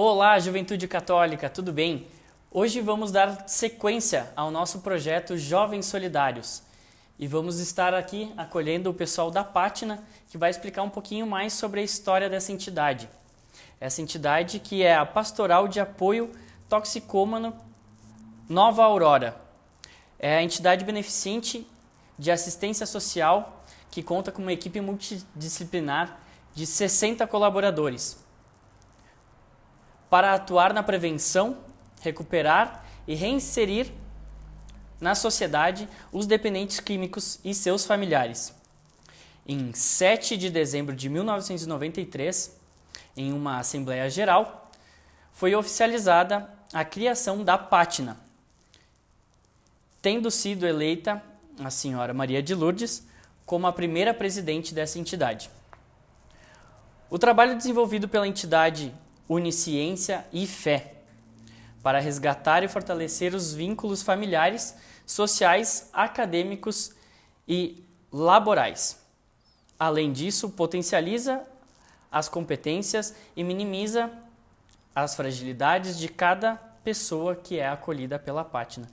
Olá, Juventude Católica, tudo bem? Hoje vamos dar sequência ao nosso projeto Jovens Solidários e vamos estar aqui acolhendo o pessoal da Pátina, que vai explicar um pouquinho mais sobre a história dessa entidade. Essa entidade que é a Pastoral de Apoio Toxicômano Nova Aurora. É a entidade beneficente de assistência social que conta com uma equipe multidisciplinar de 60 colaboradores para atuar na prevenção, recuperar e reinserir na sociedade os dependentes químicos e seus familiares. Em 7 de dezembro de 1993, em uma Assembleia Geral, foi oficializada a criação da Pátina, tendo sido eleita a senhora Maria de Lourdes como a primeira presidente dessa entidade. O trabalho desenvolvido pela entidade une ciência e fé para resgatar e fortalecer os vínculos familiares, sociais, acadêmicos e laborais. Além disso, potencializa as competências e minimiza as fragilidades de cada pessoa que é acolhida pela Pátina.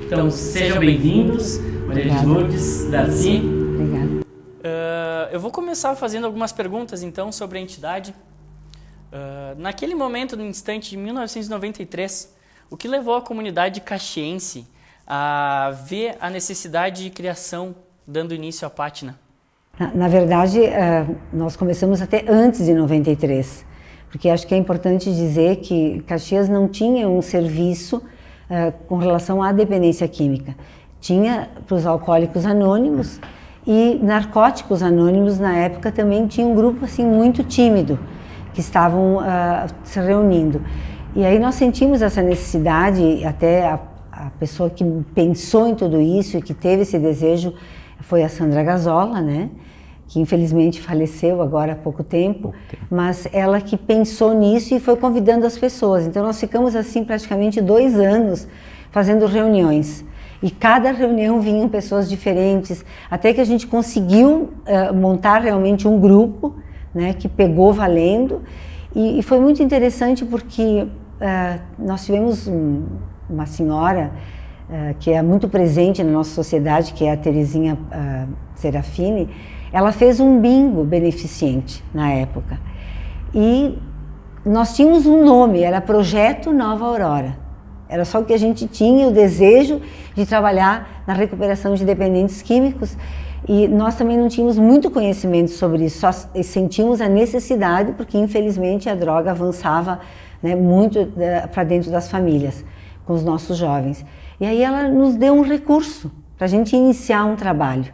Então, sejam bem-vindos, Maria de Lourdes, Darcy. Obrigada. Eu vou começar fazendo algumas perguntas, então, sobre a entidade. Naquele momento, no instante de 1993, o que levou a comunidade caxiense a ver a necessidade de criação, dando início à Pátina? Na verdade, nós começamos até antes de 93, porque acho que é importante dizer que Caxias não tinha um serviço com relação à dependência química. Tinha para os alcoólicos anônimos e narcóticos anônimos, na época, também tinha um grupo assim, muito tímido, que estavam se reunindo. E aí nós sentimos essa necessidade, até a pessoa que pensou em tudo isso e que teve esse desejo foi a Sandra Gazzola, né? Que infelizmente faleceu agora há pouco tempo, mas ela que pensou nisso e foi convidando as pessoas. Então nós ficamos assim praticamente 2 anos fazendo reuniões. E cada reunião vinham pessoas diferentes, até que a gente conseguiu montar realmente um grupo, né, que pegou valendo, e foi muito interessante porque nós tivemos uma senhora que é muito presente na nossa sociedade, que é a Terezinha Serafini. Ela fez um bingo beneficente na época e nós tínhamos um nome, era Projeto Nova Aurora. Era só que a gente tinha o desejo de trabalhar na recuperação de dependentes químicos. E nós também não tínhamos muito conhecimento sobre isso, só sentimos a necessidade, porque infelizmente a droga avançava, né, muito para dentro das famílias, com os nossos jovens. E aí ela nos deu um recurso para a gente iniciar um trabalho.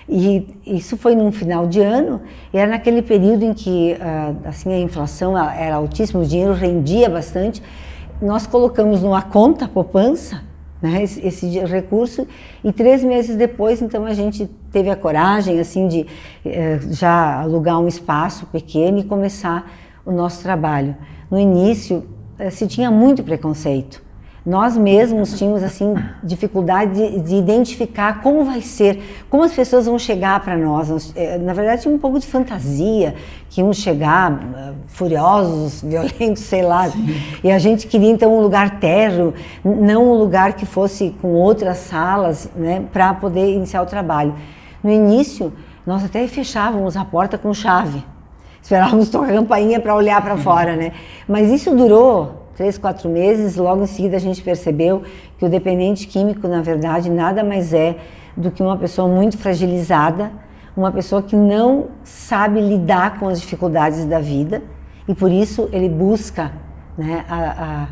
E isso foi num final de ano, e era naquele período em que assim, a inflação era altíssima, o dinheiro rendia bastante. Nós colocamos numa conta poupança, né, esse recurso, e 3 meses depois, então, a gente teve a coragem assim, de já alugar um espaço pequeno e começar o nosso trabalho. No início, se tinha muito preconceito. Nós mesmos tínhamos assim, dificuldade de identificar como vai ser, como as pessoas vão chegar para nós. Na verdade, tinha um pouco de fantasia, que iam chegar furiosos, violentos, sei lá. Sim. E a gente queria então um lugar térreo, não um lugar que fosse com outras salas, né, para poder iniciar o trabalho. No início, nós até fechávamos a porta com chave. Esperávamos tocar a campainha para olhar para fora, né? Mas isso durou 3, 4 meses, logo em seguida a gente percebeu que o dependente químico, na verdade, nada mais é do que uma pessoa muito fragilizada, uma pessoa que não sabe lidar com as dificuldades da vida e por isso ele busca, né,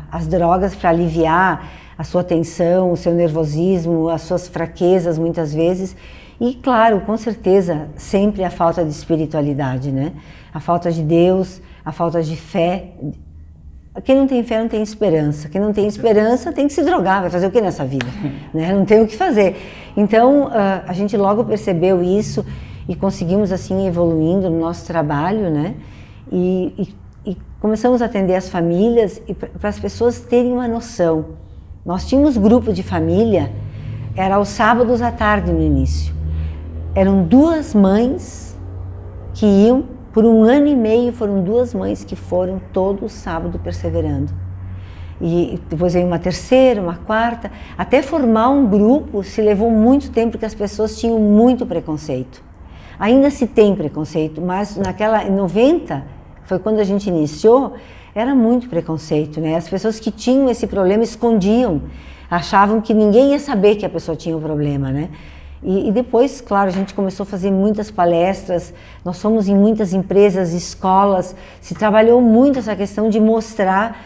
as drogas para aliviar a sua tensão, o seu nervosismo, as suas fraquezas muitas vezes e, claro, com certeza, sempre a falta de espiritualidade, né? A falta de Deus, a falta de fé. Quem não tem fé não tem esperança. Quem não tem esperança tem que se drogar, vai fazer o que nessa vida? Né? Não tem o que fazer. Então, a gente logo percebeu isso e conseguimos assim evoluindo no nosso trabalho, né? E começamos a atender as famílias e para as pessoas terem uma noção. Nós tínhamos grupo de família, era aos sábados à tarde no início. Eram 2 mães que iam Por 1 ano e meio foram 2 mães que foram todo sábado perseverando. E depois veio uma terceira, uma quarta, até formar um grupo se levou muito tempo porque as pessoas tinham muito preconceito. Ainda se tem preconceito, mas em 90, foi quando a gente iniciou, era muito preconceito, né? As pessoas que tinham esse problema escondiam, achavam que ninguém ia saber que a pessoa tinha um problema, né? E depois, claro, a gente começou a fazer muitas palestras, nós fomos em muitas empresas, escolas, se trabalhou muito essa questão de mostrar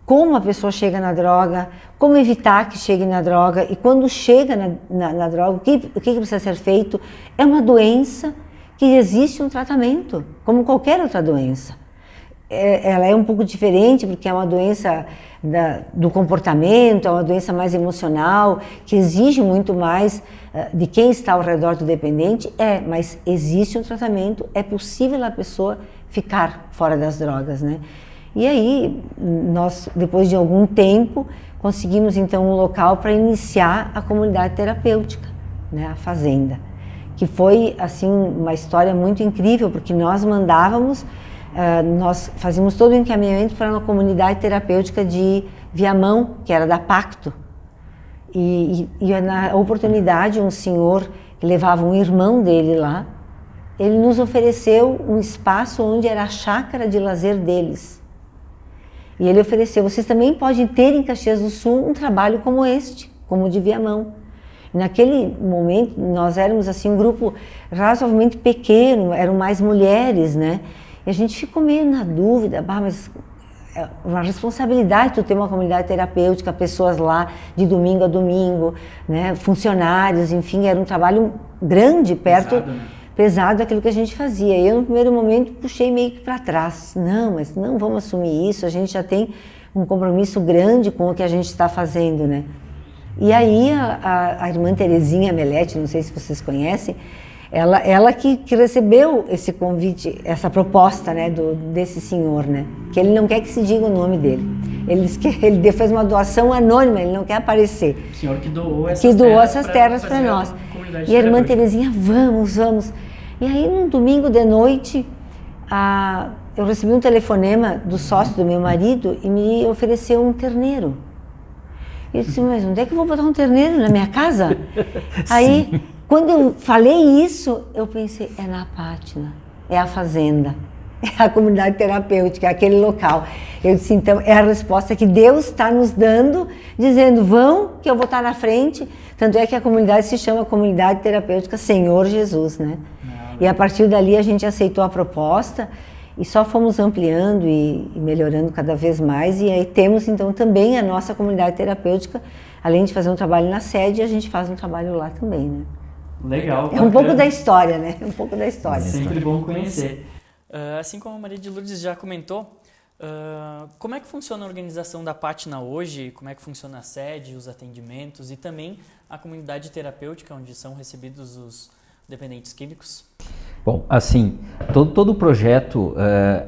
como a pessoa chega na droga, como evitar que chegue na droga, e quando chega na droga, o que precisa ser feito. É uma doença que existe um tratamento, como qualquer outra doença. Ela é um pouco diferente porque é uma doença do comportamento, é uma doença mais emocional, que exige muito mais de quem está ao redor do dependente, mas existe um tratamento, é possível a pessoa ficar fora das drogas, né? E aí, nós, depois de algum tempo, conseguimos então um local para iniciar a comunidade terapêutica, né, a Fazenda, que foi assim uma história muito incrível, porque nós mandávamos, nós fazíamos todo o encaminhamento para uma comunidade terapêutica de Viamão, que era da Pacto, e na oportunidade um senhor que levava um irmão dele lá, ele nos ofereceu um espaço onde era a chácara de lazer deles. E ele ofereceu, vocês também podem ter em Caxias do Sul um trabalho como este, como o de Viamão. Naquele momento, nós éramos assim um grupo razoavelmente pequeno, eram mais mulheres, né? E a gente ficou meio na dúvida, mas é uma responsabilidade tu ter uma comunidade terapêutica, pessoas lá de domingo a domingo, né? Funcionários, enfim, era um trabalho grande, pesado daquilo que a gente fazia. Eu, no primeiro momento, puxei meio que para trás. Não, mas não vamos assumir isso, a gente já tem um compromisso grande com o que a gente está fazendo, né? E aí a irmã Terezinha Melete, não sei se vocês conhecem, ela que recebeu esse convite, essa proposta, né, desse senhor, né? Que ele não quer que se diga o nome dele. Ele fez uma doação anônima, ele não quer aparecer. O senhor que doou essas terras para nós. E a irmã Terezinha, vamos. E aí, num domingo de noite, eu recebi um telefonema do sócio do meu marido e me ofereceu um terneiro. E eu disse, mas onde é que eu vou botar um terneiro? Na minha casa? Aí, quando eu falei isso, eu pensei, é na Pátina, é a Fazenda, é a comunidade terapêutica, é aquele local. Eu disse, então, é a resposta que Deus está nos dando, dizendo, vão, que eu vou estar na frente. Tanto é que a comunidade se chama Comunidade Terapêutica Senhor Jesus, né? E a partir dali a gente aceitou a proposta e só fomos ampliando e melhorando cada vez mais. E aí temos então também a nossa comunidade terapêutica, além de fazer um trabalho na sede, a gente faz um trabalho lá também, né? Legal. É um pouco da história, né? Um pouco da história. Sempre bom conhecer. Assim como a Maria de Lourdes já comentou, como é que funciona a organização da Pátina hoje? Como é que funciona a sede, os atendimentos e também a comunidade terapêutica onde são recebidos os dependentes químicos? Bom, assim, todo o projeto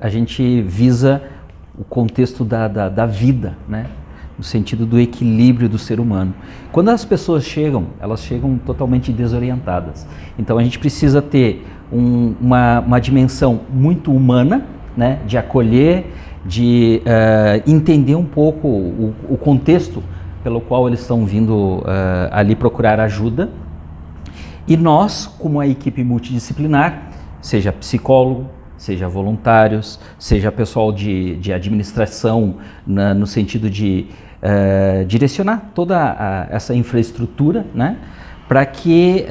a gente visa o contexto da vida, né? No sentido do equilíbrio do ser humano. Quando as pessoas chegam, elas chegam totalmente desorientadas. Então a gente precisa ter uma dimensão muito humana, né? De acolher, de entender um pouco o contexto pelo qual eles estão vindo ali procurar ajuda. E nós, como a equipe multidisciplinar, seja psicólogo, seja voluntários, seja pessoal de administração, no sentido de direcionar toda essa infraestrutura, né, para que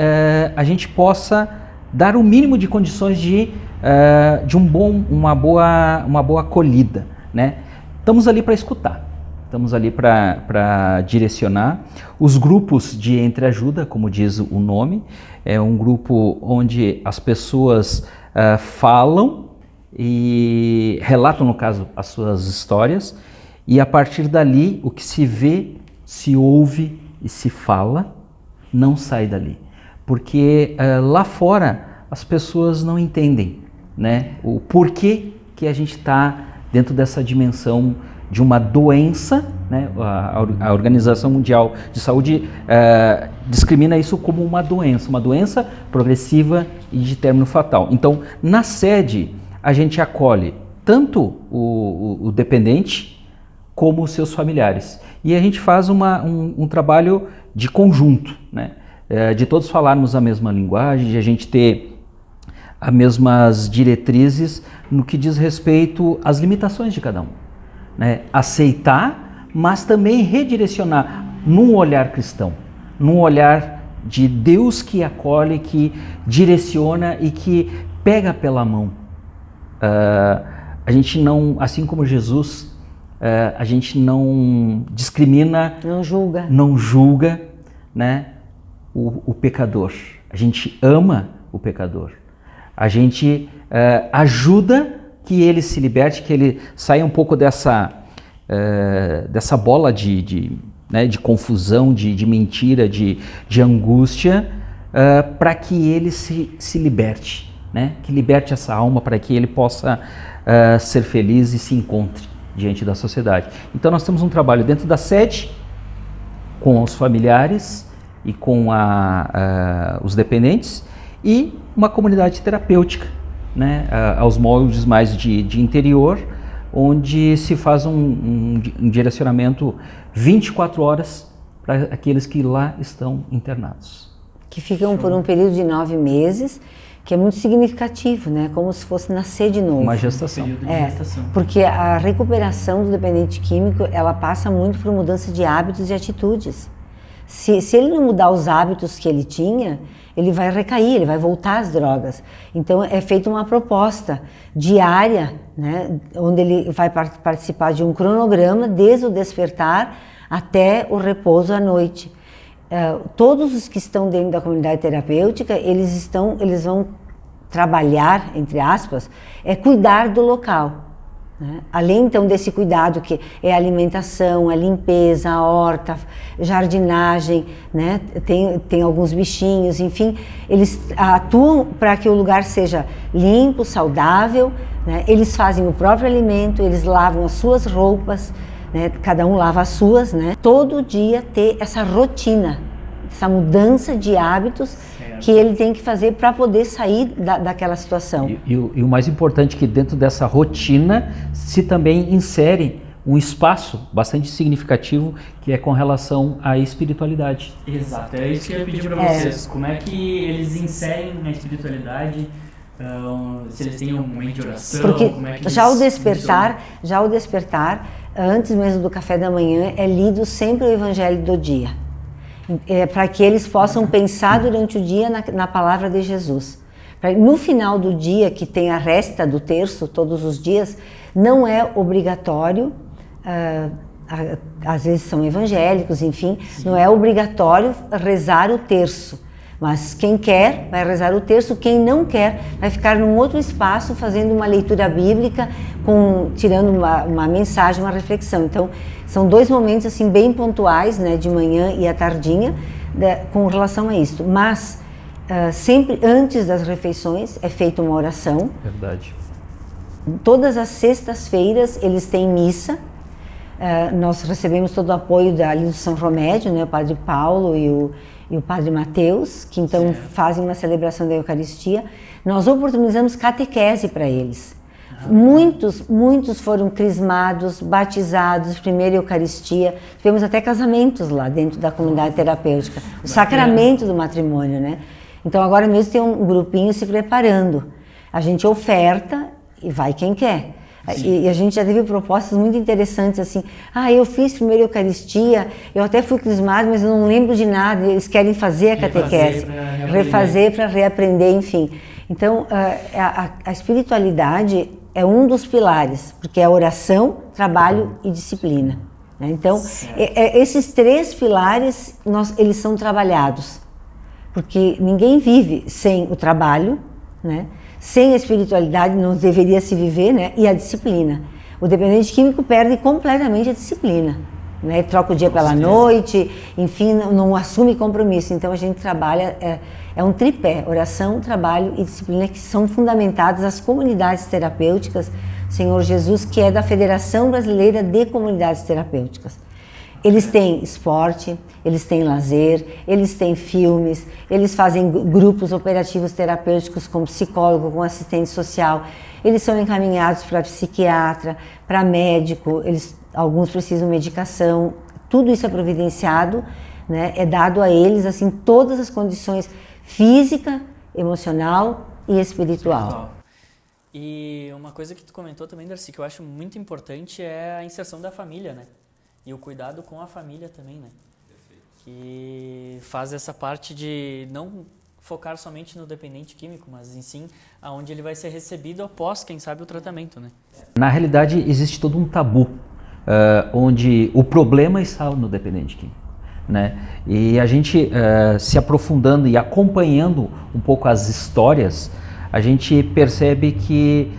a gente possa dar o mínimo de condições de uma boa acolhida, né? Estamos ali para escutar. Estamos ali para direcionar. Os grupos de entreajuda, como diz o nome, é um grupo onde as pessoas falam e relatam, no caso, as suas histórias, e a partir dali o que se vê, se ouve e se fala não sai dali. Porque lá fora as pessoas não entendem, né, o porquê que a gente está dentro dessa dimensão de uma doença, né? A Organização Mundial de Saúde discrimina isso como uma doença progressiva e de término fatal. Então, na sede, a gente acolhe tanto o dependente como os seus familiares. E a gente faz um trabalho de conjunto, né? De todos falarmos a mesma linguagem, de a gente ter as mesmas diretrizes no que diz respeito às limitações de cada um, né? Aceitar, mas também redirecionar num olhar cristão, num olhar de Deus que acolhe, que direciona e que pega pela mão. A gente não, assim como Jesus, a gente não discrimina, não julga, né, o pecador. A gente ama o pecador. A gente ajuda que ele se liberte, que ele saia um pouco dessa bola de confusão, de mentira, de angústia, para que ele se liberte, né? Que liberte essa alma para que ele possa ser feliz e se encontre diante da sociedade. Então nós temos um trabalho dentro da sede, com os familiares e com os dependentes, e uma comunidade terapêutica, né? Aos moldes mais de interior, onde se faz um direcionamento 24 horas para aqueles que lá estão internados. Que ficam por um período de 9 meses, que é muito significativo, né? Como se fosse nascer de novo. Uma gestação. Porque a recuperação do dependente químico, ela passa muito por mudança de hábitos e atitudes. Se ele não mudar os hábitos que ele tinha, ele vai recair, ele vai voltar às drogas. Então é feita uma proposta diária, né? Onde ele vai participar de um cronograma desde o despertar até o repouso à noite. Todos os que estão dentro da comunidade terapêutica, eles vão trabalhar, entre aspas, cuidar do local, né? Além então desse cuidado que é a alimentação, a limpeza, a horta, jardinagem, né? Tem alguns bichinhos, enfim, eles atuam para que o lugar seja limpo, saudável, né? Eles fazem o próprio alimento, eles lavam as suas roupas, né? Cada um lava as suas, né? Todo dia ter essa rotina, essa mudança de hábitos que ele tem que fazer para poder sair daquela situação. E o mais importante é que dentro dessa rotina se também insere um espaço bastante significativo que é com relação à espiritualidade. Exato, é isso que eu ia pedir para vocês. Como é que eles inserem na espiritualidade? Se eles têm um momento de oração? Porque como é que já o despertar, antes mesmo do café da manhã, é lido sempre o Evangelho do dia. Para que eles possam pensar durante o dia na palavra de Jesus. No final do dia, que tem a resta do terço todos os dias, não é obrigatório, às vezes são evangélicos, enfim, não é obrigatório rezar o terço. Mas quem quer vai rezar o terço, quem não quer vai ficar num outro espaço fazendo uma leitura bíblica, tirando uma mensagem, uma reflexão. Então, são 2 momentos assim bem pontuais, né, de manhã e à tardinha, com relação a isso. Mas sempre antes das refeições é feita uma oração. Verdade. Todas as sextas-feiras eles têm missa. Nós recebemos todo o apoio ali do São Romédio, né, o Padre Paulo e o Padre Mateus, que então fazem uma celebração da Eucaristia. Nós oportunizamos catequese para eles. Muitos foram crismados, batizados, primeira Eucaristia. Tivemos até casamentos lá dentro da comunidade terapêutica. O sacramento do matrimônio, né? Então agora mesmo tem um grupinho se preparando. A gente oferta e vai quem quer. E a gente já teve propostas muito interessantes assim. Eu fiz primeira Eucaristia, eu até fui crismado, mas eu não lembro de nada. Eles querem fazer a catequese, refazer para reaprender, enfim. Então a espiritualidade é um dos pilares, porque é oração, trabalho e disciplina, né? Então esses 3 pilares eles são trabalhados, porque ninguém vive sem o trabalho, né? Sem a espiritualidade não deveria se viver, né? E a disciplina. O dependente químico perde completamente a disciplina, né? Troca o dia pela noite, enfim, não assume compromisso. Então a gente trabalha, é um tripé, oração, trabalho e disciplina, que são fundamentadas. As comunidades terapêuticas Senhor Jesus, que é da Federação Brasileira de Comunidades Terapêuticas. Eles têm esporte, eles têm lazer, eles têm filmes, eles fazem grupos operativos terapêuticos com psicólogo, com assistente social, eles são encaminhados para psiquiatra, para médico, alguns precisam de medicação, tudo isso é providenciado, né? É dado a eles assim todas as condições física, emocional e espiritual. E uma coisa que tu comentou também, Darcy, que eu acho muito importante é a inserção da família, né? E o cuidado com a família também, né? Perfeito. Que faz essa parte de não focar somente no dependente químico, mas em sim aonde ele vai ser recebido após, quem sabe, o tratamento, né? Na realidade, existe todo um tabu, onde o problema está no dependente químico, né? E a gente se aprofundando e acompanhando um pouco as histórias, a gente percebe que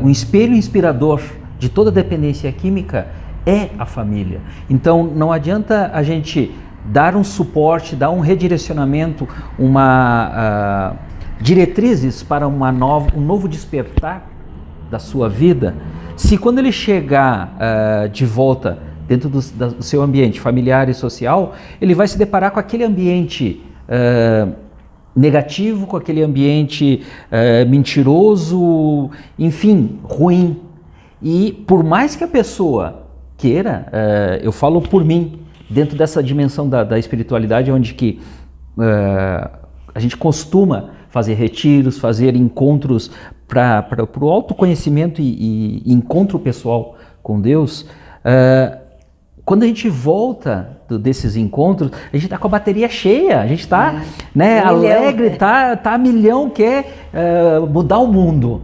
um espelho inspirador de toda dependência química é a família. Então não adianta a gente dar um suporte, dar um redirecionamento, diretrizes para um novo despertar da sua vida, se quando ele chegar de volta dentro do seu ambiente familiar e social, ele vai se deparar com aquele ambiente negativo, com aquele ambiente mentiroso, enfim, ruim. E por mais que a pessoa queira, eu falo por mim, dentro dessa dimensão da espiritualidade, onde que a gente costuma fazer retiros, fazer encontros para o autoconhecimento e encontro pessoal com Deus, quando a gente volta desses encontros, a gente está com a bateria cheia, a gente está alegre, tá a milhão, quer mudar o mundo.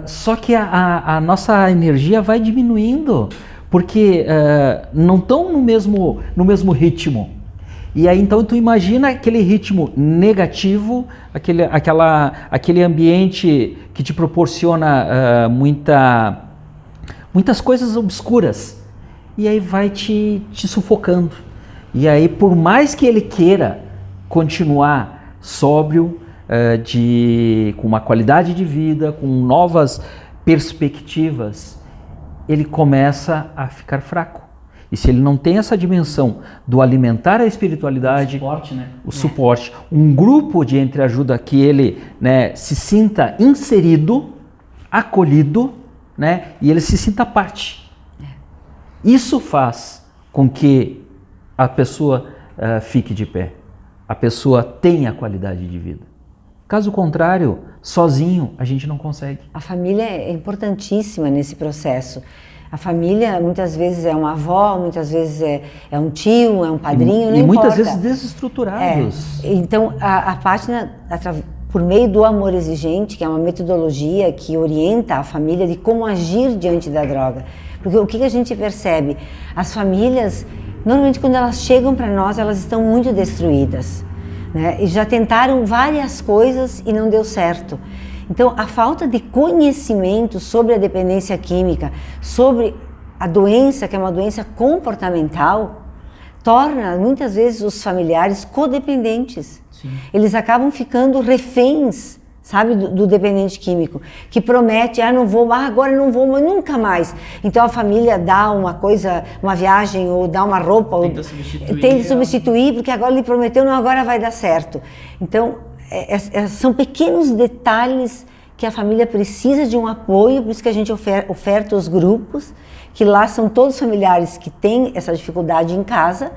Só que a nossa energia vai diminuindo, porque não estão no mesmo ritmo. E aí então tu imagina aquele ritmo negativo, aquele ambiente que te proporciona muitas coisas obscuras. E aí vai te sufocando. E aí, por mais que ele queira continuar sóbrio, com uma qualidade de vida, com novas perspectivas, ele começa a ficar fraco. E se ele não tem essa dimensão do alimentar a espiritualidade, o suporte, um grupo de entreajuda que ele se sinta inserido, acolhido, e ele se sinta parte. Isso faz com que a pessoa fique de pé, a pessoa tenha qualidade de vida. Caso contrário, sozinho a gente não consegue. A família é importantíssima nesse processo. A família muitas vezes é uma avó, muitas vezes é um tio, é um padrinho, não importa. E muitas vezes desestruturados. Então a Fátima, por meio do amor exigente, que é uma metodologia que orienta a família de como agir diante da droga. Porque o que a gente percebe? As famílias, normalmente quando elas chegam para nós, elas estão muito destruídas, né? E já tentaram várias coisas e não deu certo. Então, a falta de conhecimento sobre a dependência química, sobre a doença, que é uma doença comportamental, torna muitas vezes os familiares codependentes. Sim. Eles acabam ficando reféns, sabe, do dependente químico, que promete, não vou, agora não vou, mas nunca mais. Então a família dá uma coisa, uma viagem, ou dá uma roupa, tenta substituir, porque agora ele prometeu, não, agora vai dar certo. Então, são pequenos detalhes que a família precisa de um apoio, por isso que a gente oferta os grupos, que lá são todos familiares que têm essa dificuldade em casa,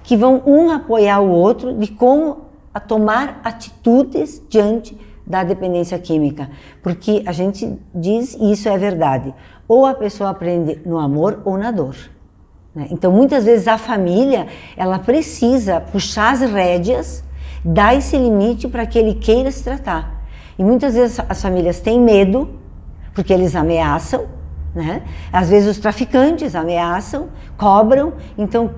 que vão um apoiar o outro de como tomar atitudes diante da dependência química, porque a gente diz, e isso é verdade, ou a pessoa aprende no amor ou na dor, né? Então muitas vezes a família, ela precisa puxar as rédeas, dar esse limite para que ele queira se tratar. E muitas vezes as famílias têm medo, porque eles ameaçam, né? Às vezes os traficantes ameaçam, cobram. Então,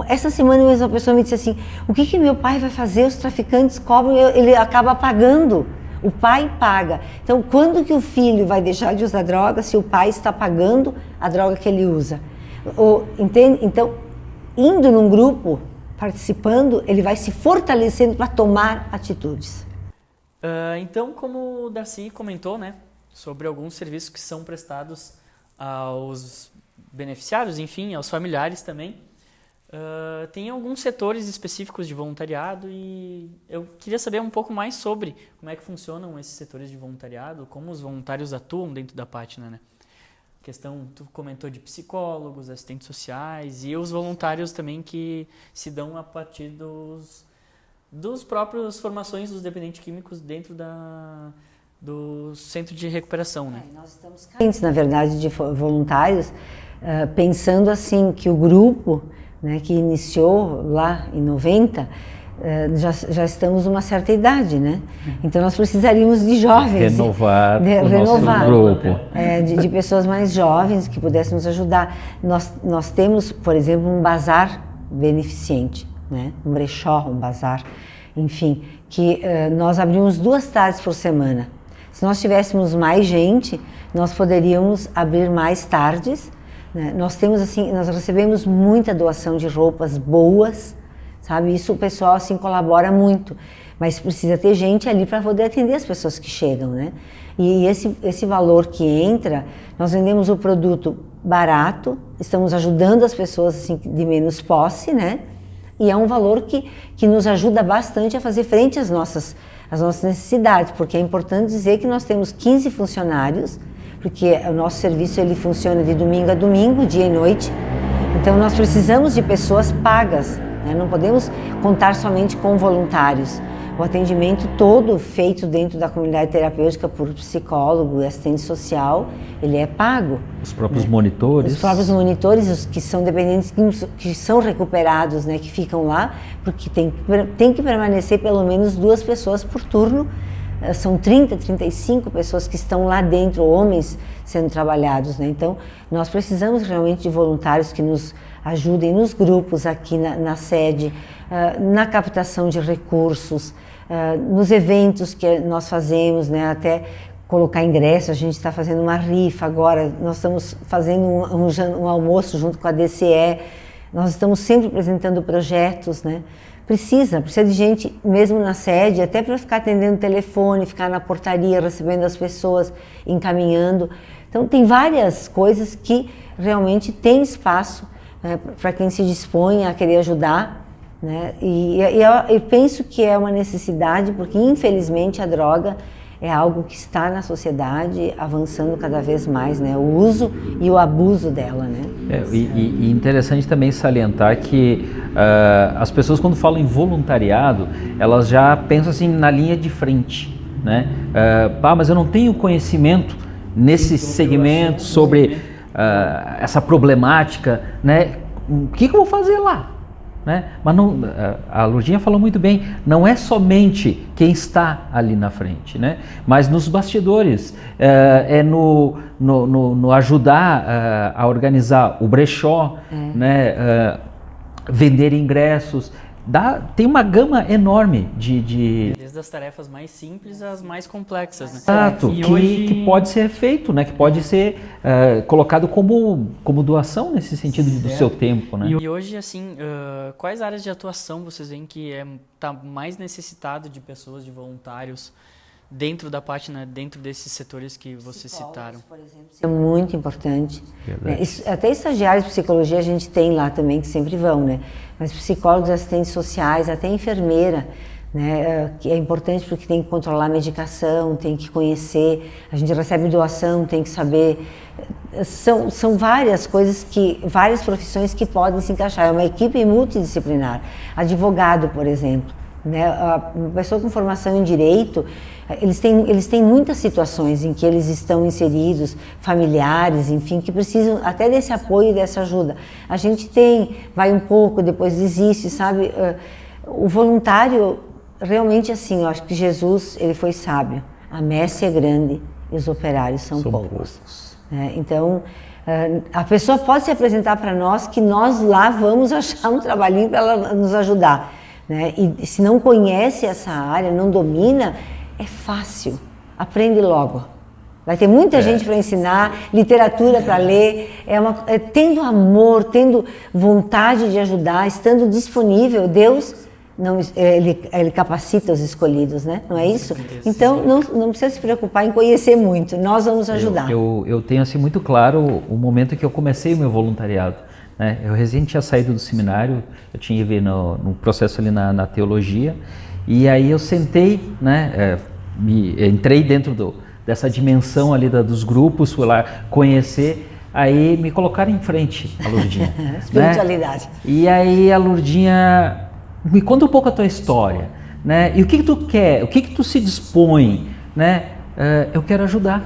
essa semana uma pessoa me disse assim, o que meu pai vai fazer? Os traficantes cobram, ele acaba pagando. O pai paga. Então, quando que o filho vai deixar de usar droga se o pai está pagando a droga que ele usa? Entende? Então, indo num grupo, participando, ele vai se fortalecendo para tomar atitudes. Então, como o Darcy comentou, né? sobre alguns serviços que são prestados aos beneficiários, enfim, aos familiares também. Tem alguns setores específicos de voluntariado e eu queria saber um pouco mais sobre como é que funcionam esses setores de voluntariado, como os voluntários atuam dentro da Pátina, né? Questão, tu comentou de psicólogos, assistentes sociais e os voluntários também que se dão a partir dos próprios formações dos dependentes químicos dentro do centro de recuperação, né? Nós estamos carentes, na verdade, de voluntários, pensando assim que o grupo, né, que iniciou lá em 90, já estamos numa certa idade, né? Então nós precisaríamos de jovens. Renovar nosso grupo. De pessoas mais jovens que pudessem nos ajudar. Nós temos, por exemplo, um bazar beneficente, né? Um brechó, um bazar, enfim, que nós abrimos 2 tardes por semana. Se nós tivéssemos mais gente, nós poderíamos abrir mais tardes, né? Nós recebemos muita doação de roupas boas, sabe? Isso o pessoal assim colabora muito, mas precisa ter gente ali para poder atender as pessoas que chegam, né? E esse valor que entra, nós vendemos o produto barato, estamos ajudando as pessoas assim de menos posse, né? E é um valor que nos ajuda bastante a fazer frente às nossas necessidades, porque é importante dizer que nós temos 15 funcionários, porque o nosso serviço ele funciona de domingo a domingo, dia e noite, então nós precisamos de pessoas pagas, né? Não podemos contar somente com voluntários. O atendimento todo feito dentro da comunidade terapêutica por psicólogo e assistente social, ele é pago. Os próprios monitores? Os próprios monitores, os que são dependentes, que são recuperados, né, que ficam lá, porque tem que permanecer pelo menos 2 pessoas por turno. São 30, 35 pessoas que estão lá dentro, homens sendo trabalhados, né? Então, nós precisamos realmente de voluntários que nos ajudem nos grupos aqui na sede, na captação de recursos, nos eventos que nós fazemos, né? Até colocar ingresso, a gente está fazendo uma rifa agora, nós estamos fazendo um almoço junto com a DCE, nós estamos sempre apresentando projetos, né? Precisa de gente mesmo na sede, até para ficar atendendo o telefone, ficar na portaria, recebendo as pessoas, encaminhando. Então, tem várias coisas que realmente tem espaço, né, para quem se dispõe a querer ajudar, né? E eu penso que é uma necessidade, porque infelizmente a droga é algo que está na sociedade avançando cada vez mais, né? O uso e o abuso dela, né? E interessante também salientar que as pessoas quando falam em voluntariado, elas já pensam assim na linha de frente, né? Mas eu não tenho conhecimento nesse segmento sobre essa problemática, né? O que eu vou fazer lá? Né? Mas não, a Lourdinha falou muito bem, não é somente quem está ali na frente, né? Mas nos bastidores, no ajudar a organizar o brechó, né? Vender ingressos, tem uma gama enorme de... Desde as tarefas mais simples às mais complexas, né? Exato, que pode ser feito, né? Que pode ser colocado como doação nesse sentido do seu tempo, né? E hoje, assim, quais áreas de atuação vocês veem que está mais necessitado de pessoas, de voluntários, dentro da Pátina, dentro desses setores que vocês citaram? Por exemplo, é muito importante. Até estagiários de psicologia a gente tem lá também, que sempre vão, né? Mas psicólogos, assistentes sociais, até enfermeira, né? Que é importante porque tem que controlar a medicação, tem que conhecer, a gente recebe doação, tem que saber. São várias coisas, várias profissões que podem se encaixar. É uma equipe multidisciplinar. Advogado, por exemplo, né? Uma pessoa com formação em direito, eles têm muitas situações em que eles estão inseridos, familiares, enfim, que precisam até desse apoio e dessa ajuda. A gente vai um pouco, depois desiste, sabe? O voluntário, realmente assim, eu acho que Jesus, ele foi sábio. A messe é grande e os operários são poucos. Então, a pessoa pode se apresentar para nós que nós lá vamos achar um trabalhinho para ela nos ajudar, né? E se não conhece essa área, não domina, é fácil, aprende logo. Vai ter muita gente para ensinar, literatura para ler, tendo amor, tendo vontade de ajudar, estando disponível, Deus ele capacita os escolhidos, né? Não é isso? Então, não precisa se preocupar em conhecer muito, nós vamos ajudar. Eu tenho assim muito claro o momento que eu comecei o meu voluntariado. Né? Eu recém tinha saído do seminário, eu tinha vindo no processo ali na teologia, e aí eu sentei, né? Entrei dentro dessa dimensão ali dos grupos, fui lá conhecer. Aí me colocaram em frente, a Lourdinha. Espiritualidade. Né? E aí a Lourdinha, me conta um pouco a tua história, né? E o que tu quer? O que tu se dispõe, né? Eu quero ajudar.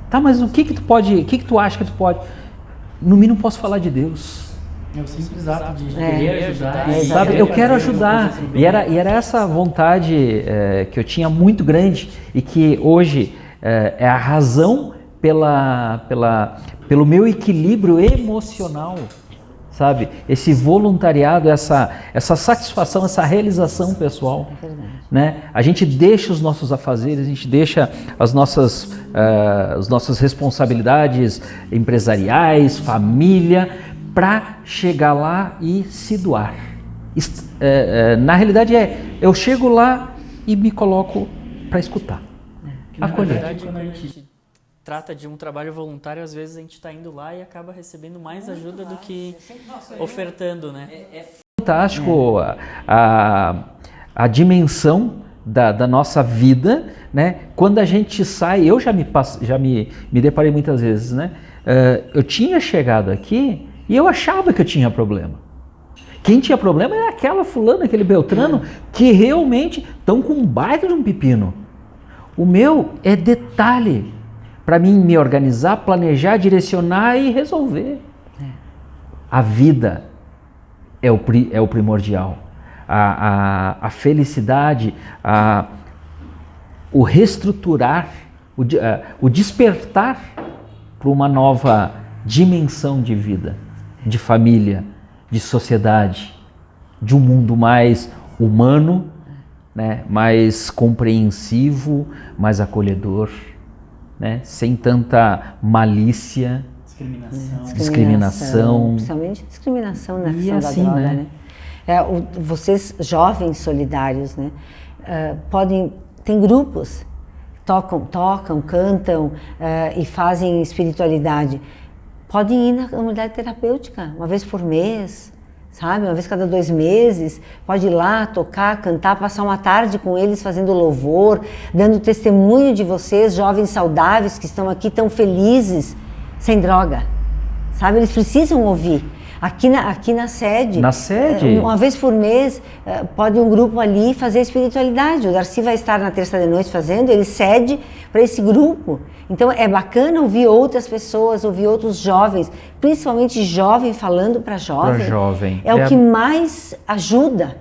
Tá, mas o que tu pode, o que tu acha que tu pode? No mínimo posso falar de Deus. É o simples ato de querer ajudar. Sabe? Eu quero ajudar. E era essa vontade que eu tinha muito grande e que hoje é a razão pelo meu equilíbrio emocional, sabe? Esse voluntariado, essa satisfação, essa realização pessoal. É verdade. Né? A gente deixa os nossos afazeres, a gente deixa as nossas responsabilidades empresariais, família, para chegar lá e se doar. Na realidade eu chego lá e me coloco para escutar. Acolher. Na verdade, quando a gente trata de um trabalho voluntário, às vezes a gente está indo lá e acaba recebendo mais ajuda do que ofertando, né? É fantástico a dimensão da nossa vida, né? Quando a gente sai, eu já me deparei muitas vezes, né? Eu tinha chegado aqui e eu achava que eu tinha problema. Quem tinha problema era aquela fulana, aquele Beltrano, que realmente estão com um baita de um pepino. O meu é detalhe para mim me organizar, planejar, direcionar e resolver. A vida é o primordial. A felicidade, o reestruturar, o despertar para uma nova dimensão de vida, de família, de sociedade, de um mundo mais humano, né, mais compreensivo, mais acolhedor, né, sem tanta malícia, discriminação. Principalmente discriminação na questão assim, da droga, né? Vocês jovens solidários, né, tem grupos, tocam, cantam e fazem espiritualidade. Podem ir na comunidade terapêutica uma vez por mês, sabe? Uma vez cada 2 meses, pode ir lá tocar, cantar, passar uma tarde com eles fazendo louvor, dando testemunho de vocês, jovens saudáveis que estão aqui tão felizes, sem droga, sabe? Eles precisam ouvir. Aqui na sede, uma vez por mês, pode um grupo ali fazer espiritualidade. O Darcy vai estar na terça de noite fazendo, ele cede para esse grupo. Então é bacana ouvir outras pessoas, ouvir outros jovens, principalmente jovem falando para jovem. É o que mais ajuda,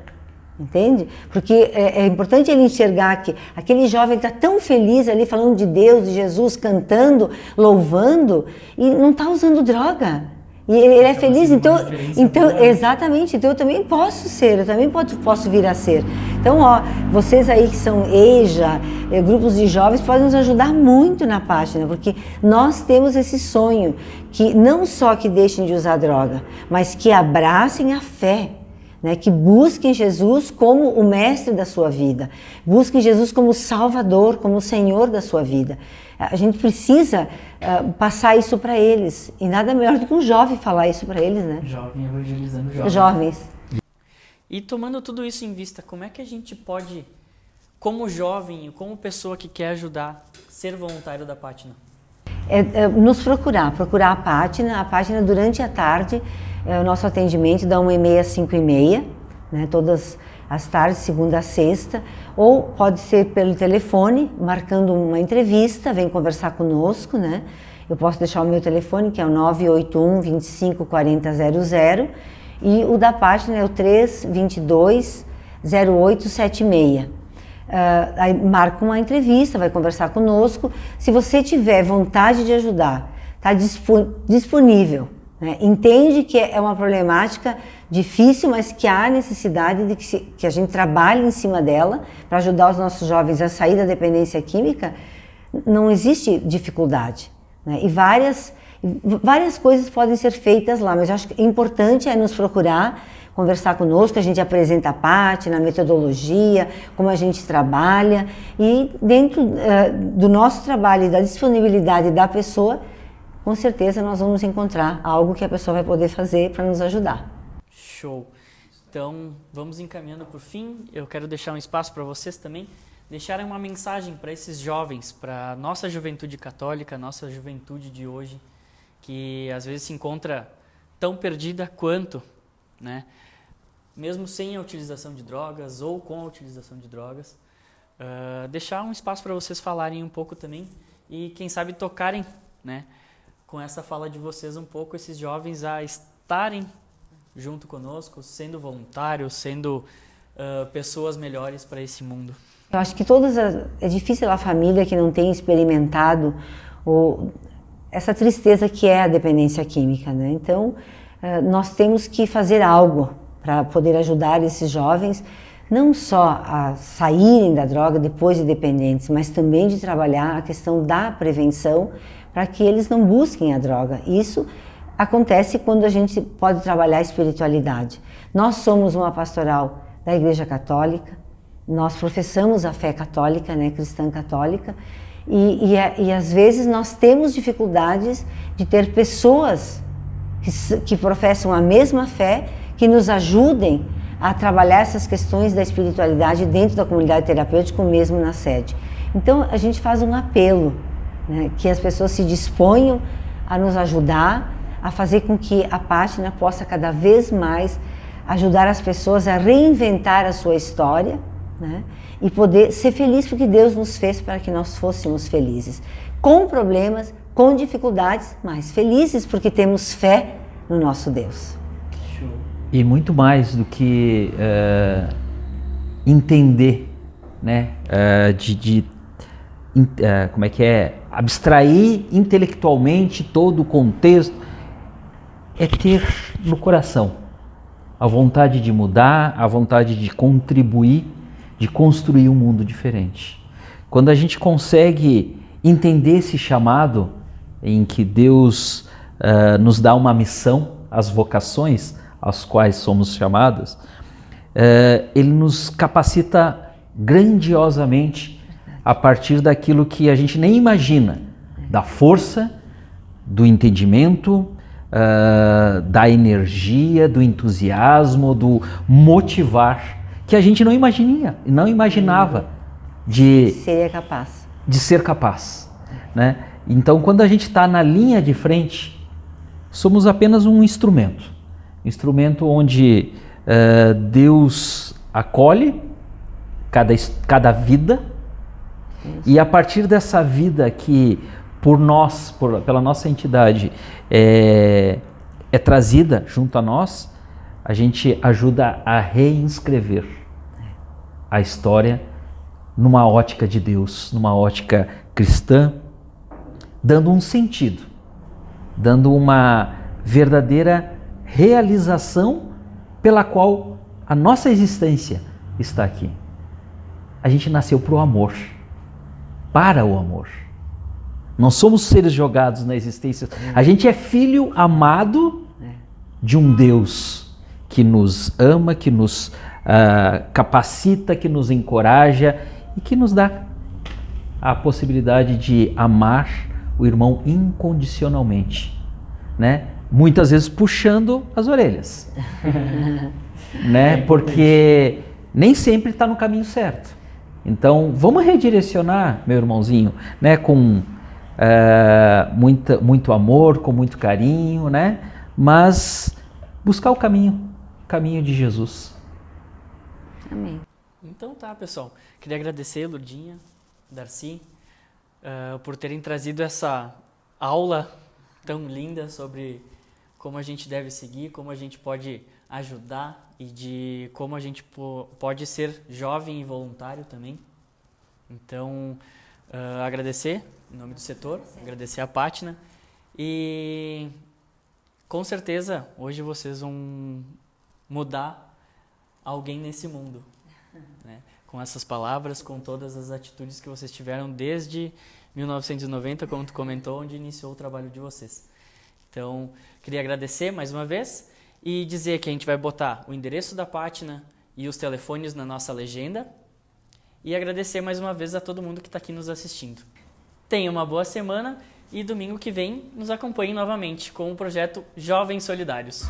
entende? Porque é importante ele enxergar que aquele jovem está tão feliz ali falando de Deus, de Jesus, cantando, louvando e não está usando droga. E ele é feliz, então exatamente, então eu também posso ser, eu também posso vir a ser. Então, vocês aí que são EJA, grupos de jovens, podem nos ajudar muito na página, porque nós temos esse sonho, que não só que deixem de usar droga, mas que abracem a fé, né? Que busquem Jesus como o mestre da sua vida, busquem Jesus como o Salvador, como o Senhor da sua vida. A gente precisa passar isso para eles, e nada melhor do que um jovem falar isso para eles, né? Jovem evangelizando jovens. E tomando tudo isso em vista, como é que a gente pode, como jovem, como pessoa que quer ajudar, ser voluntário da Pátina? Nos procurar a Pátina durante a tarde, o nosso atendimento da 1h30 às 5h30, né, todas as tardes, segunda a sexta, ou pode ser pelo telefone, marcando uma entrevista, vem conversar conosco, né? Eu posso deixar o meu telefone, que é o 981 25 40 00, e o da página é o 322 0876. Aí marca uma entrevista, vai conversar conosco. Se você tiver vontade de ajudar, está disponível, né? Entende que é uma problemática difícil, mas que há necessidade de que a gente trabalhe em cima dela para ajudar os nossos jovens a sair da dependência química, não existe dificuldade, né? E várias coisas podem ser feitas lá, mas eu acho que é importante nos procurar, conversar conosco, a gente apresenta a Pátina, a metodologia, como a gente trabalha, e dentro do nosso trabalho e da disponibilidade da pessoa, com certeza nós vamos encontrar algo que a pessoa vai poder fazer para nos ajudar. Show! Então, vamos encaminhando por fim. Eu quero deixar um espaço para vocês também deixarem uma mensagem para esses jovens, para a nossa juventude católica, nossa juventude de hoje, que às vezes se encontra tão perdida quanto, né? Mesmo sem a utilização de drogas ou com a utilização de drogas. Deixar um espaço para vocês falarem um pouco também e, quem sabe, tocarem, né, com essa fala de vocês um pouco esses jovens a estarem junto conosco, sendo voluntários, sendo pessoas melhores para esse mundo. Eu acho que é difícil a família que não tem experimentado essa tristeza que é a dependência química, né? Então, nós temos que fazer algo para poder ajudar esses jovens, não só a saírem da droga depois de dependentes, mas também de trabalhar a questão da prevenção para que eles não busquem a droga. Isso acontece quando a gente pode trabalhar a espiritualidade. Nós somos uma pastoral da Igreja Católica, nós professamos a fé católica, né, cristã católica, e às vezes nós temos dificuldades de ter pessoas que professam a mesma fé, que nos ajudem a trabalhar essas questões da espiritualidade dentro da comunidade terapêutica, mesmo na sede. Então a gente faz um apelo, né, que as pessoas se disponham a nos ajudar, a fazer com que a Pátina possa cada vez mais ajudar as pessoas a reinventar a sua história, né, e poder ser feliz porque Deus nos fez para que nós fôssemos felizes. Com problemas, com dificuldades, mas felizes porque temos fé no nosso Deus. E muito mais do que entender, né, como é que é, abstrair intelectualmente todo o contexto, é ter no coração a vontade de mudar, a vontade de contribuir, de construir um mundo diferente. Quando a gente consegue entender esse chamado em que Deus nos dá uma missão, as vocações às quais somos chamados, Ele nos capacita grandiosamente a partir daquilo que a gente nem imagina, da força, do entendimento, da energia, do entusiasmo, do motivar, que a gente não imaginava de ser capaz, né? Então, quando a gente está na linha de frente, somos apenas um instrumento onde Deus acolhe cada vida, e a partir dessa vida que por nós, pela nossa entidade, é trazida junto a nós, a gente ajuda a reinscrever a história numa ótica de Deus, numa ótica cristã, dando um sentido, dando uma verdadeira realização pela qual a nossa existência está aqui. A gente nasceu para o amor, para o amor. Não somos seres jogados na existência. A gente é filho amado de um Deus que nos ama, que nos capacita, que nos encoraja e que nos dá a possibilidade de amar o irmão incondicionalmente, né? Muitas vezes puxando as orelhas, né? Porque nem sempre está no caminho certo. Então, vamos redirecionar, meu irmãozinho, né? Com muito amor, com muito carinho, né? Mas buscar o caminho de Jesus. Amém. Então tá, pessoal. Queria agradecer, Lourdinha, Darcy, por terem trazido essa aula tão linda sobre como a gente deve seguir, como a gente pode ajudar e de como a gente pode ser jovem e voluntário também. Então, agradecer em nome do setor, agradecer a Pátina e com certeza hoje vocês vão mudar alguém nesse mundo, né? Com essas palavras, com todas as atitudes que vocês tiveram desde 1990, como tu comentou, onde iniciou o trabalho de vocês. Então, queria agradecer mais uma vez e dizer que a gente vai botar o endereço da página e os telefones na nossa legenda e agradecer mais uma vez a todo mundo que está aqui nos assistindo. Tenha uma boa semana e domingo que vem nos acompanhe novamente com o projeto Jovens Solidários.